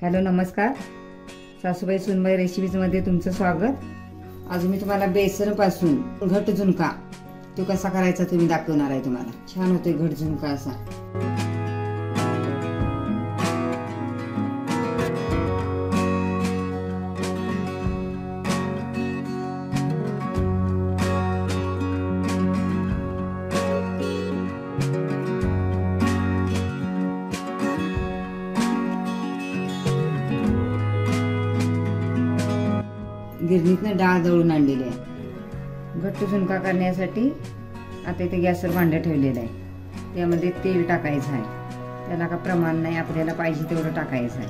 Hello नमस्कार, सासूबाई सुनबाई रेसिपीजमध्ये तुमचं स्वागत। आज मी तुम्हाला बेसनपासून घट झुणका तो कसा करायचा तुम्ही दाखवणार आहे। तुम्हाला छान होते घट झुणका असा। गिरणीतनं डाळ दळून आणलेली आहे। घट्ट झुणका करण्यासाठी आता इथे गॅसवर भांडं ठेवलेलं आहे। त्यामध्ये तेल टाकायचं आहे। त्याला का प्रमाण नाही, आपल्याला पाहिजे तेवढं टाकायचं आहे।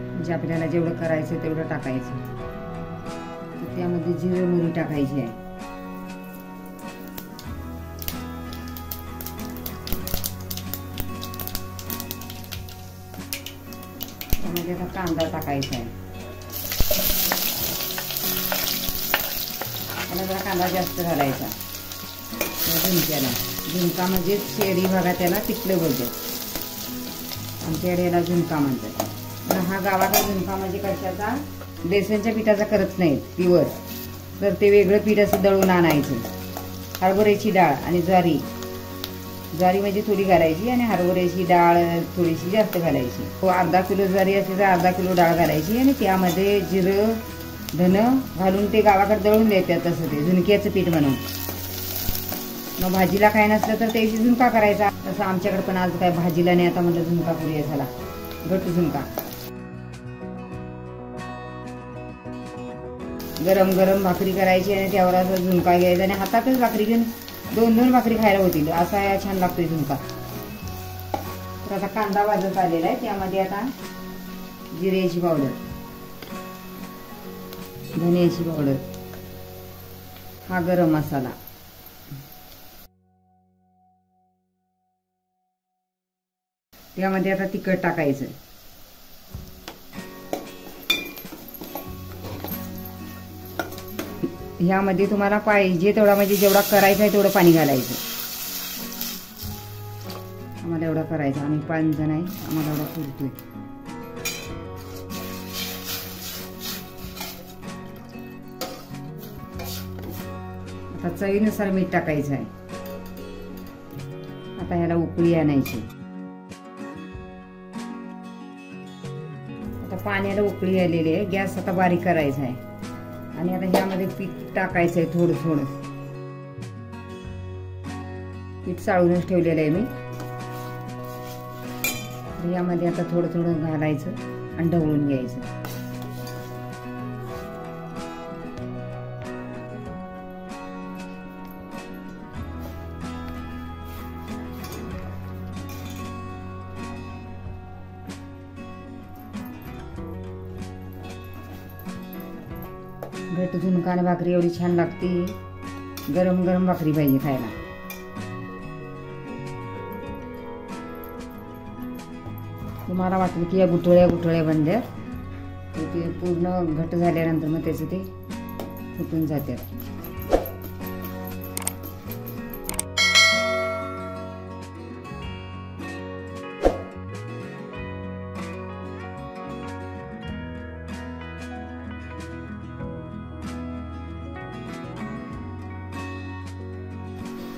म्हणजे आपल्याला जेवढं करायचं तेवढं टाकायचं। तर त्यामध्ये जिरे मोहरी टाकायची आहे। त्यामध्ये आता कांदा टाकायचा आहे। जरा कांदा जास्त घालायचा झुणक्याला। झुणका म्हणजे शहरी भागात त्याला पिठलं बोलतात, आमच्याकडे याला झुणका म्हणतात। हा गावाचा झुणका म्हणजे कशाचा, बेसनच्या पिठाचा करत नाहीत प्युअर, तर ते वेगळं पीठ असं दळून आणायचं। हरभऱ्याची डाळ आणि ज्वारी म्हणजे थोडी घालायची आणि हरभऱ्याची डाळ थोडीशी जास्त घालायची। अर्धा किलो ज्वारी असली तर अर्धा किलो डाळ घालायची आणि त्यामध्ये जिरं धन घालून ते गावाकडे दळून देतात तसं ते झुणक्याचं पीठ म्हणून। मग भाजीला काय नसलं तर त्याची झुणका करायचा। तसं आमच्याकडे पण आज काय भाजीला नाही, आता म्हटलं झुणका करूया झाला घट झुणका। गरम गरम भाकरी करायची आणि त्यावर असा झुणका घ्यायचा आणि हातातच भाकरी घेऊन दोन दोन भाकरी खायला होतील असा छान लागतोय झुणका। तर आता कांदा भाजत आलेला आहे, त्यामध्ये आता जिऱ्याची पावडर, धन्याची पावडर, हा गरम मसाला, त्यामध्ये आता तिखट टाकायचं। ह्यामध्ये तुम्हाला पाहिजे तेवढा म्हणजे जेवढा करायचा आहे तेवढं पाणी घालायचं। आम्हाला एवढा करायचा, आम्ही 5 जण आहे, आम्हाला एवढा पुरतोय। आता चवीनुसार मीठ टाकायचं आहे। आता ह्याला उकळी आणायची। आता पाण्याला उकळी आलेली आहे, गॅस आता बारीक करायचा आहे आणि आता ह्यामध्ये पीठ टाकायचं आहे। थोडं थोडं पीठ चाळूनच ठेवलेलं आहे मी। यामध्ये आता थोडं थोडं घालायचं आणि ढवळून घ्यायचं। घट झुणका आणि भाकरी एवढी छान लागते, गरम गरम भाकरी पाहिजे खायला। तुम्हाला वाटलं की या गुठळ्या गुठळ्या बनल्यात, ते पूर्ण घट झाल्यानंतर मग त्याचे ते फुटून जातात।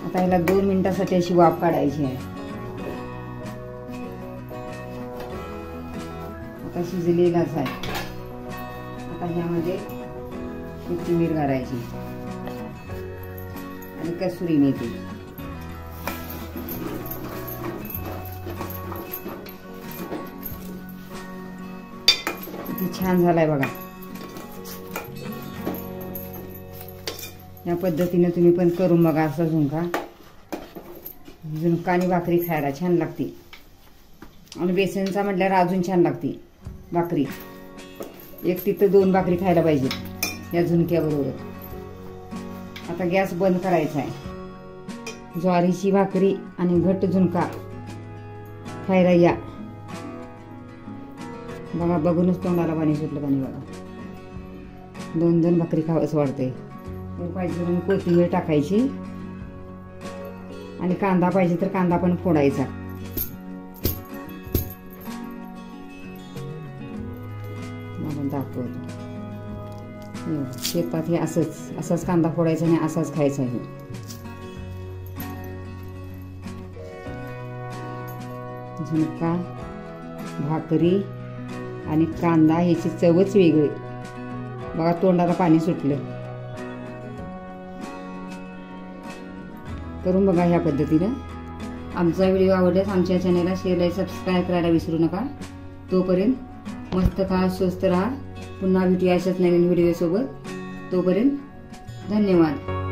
आता ह्याला 2 मिनिटासाठी अशी वाफ काढायची आहे। आता शिजलेलाच आहे। आता ह्यामध्ये कोथिंबीर घालायची आणि कसुरी मेथी। किती छान झालाय बघा। या पद्धतीने तुम्ही पण करून बघा असा झुणका। झुणका आणि भाकरी खायला छान लागते आणि बेसनचा म्हटल्यावर अजून छान लागते भाकरी। एक तिथं 2 भाकरी खायला पाहिजे या झुणक्याबरोबर। आता गॅस बंद करायचा आहे। ज्वारीची भाकरी आणि घट झुणका खायला या बघा। बघूनच तोंडाला पाणी सुटलं पाणी बघा। 2 भाकरी खावंच वाटतंय। पाहिजे म्हणून कोथिंबीर टाकायची आणि कांदा पाहिजे तर कांदा पण फोडायचा। मला दाखवतो. शेतात हे असाच कांदा फोडायचा आणि असाच खायचा आहे. झुणका, भाकरी आणि कांदा ह्याची चवच वेगळी. बघा तोंडाला पाणी सुटलं. करून बघा ह्या पद्धतीनं. आमचा व्हिडिओ आवडल्यास आमच्या चॅनलला शेअर लाईक सबस्क्राईब करायला विसरू नका. तोपर्यंत मस्त खा, स्वस्त राहा. पुन्हा भेटूया अशाच नवीन व्हिडिओ सोबत. तोपर्यंत धन्यवाद.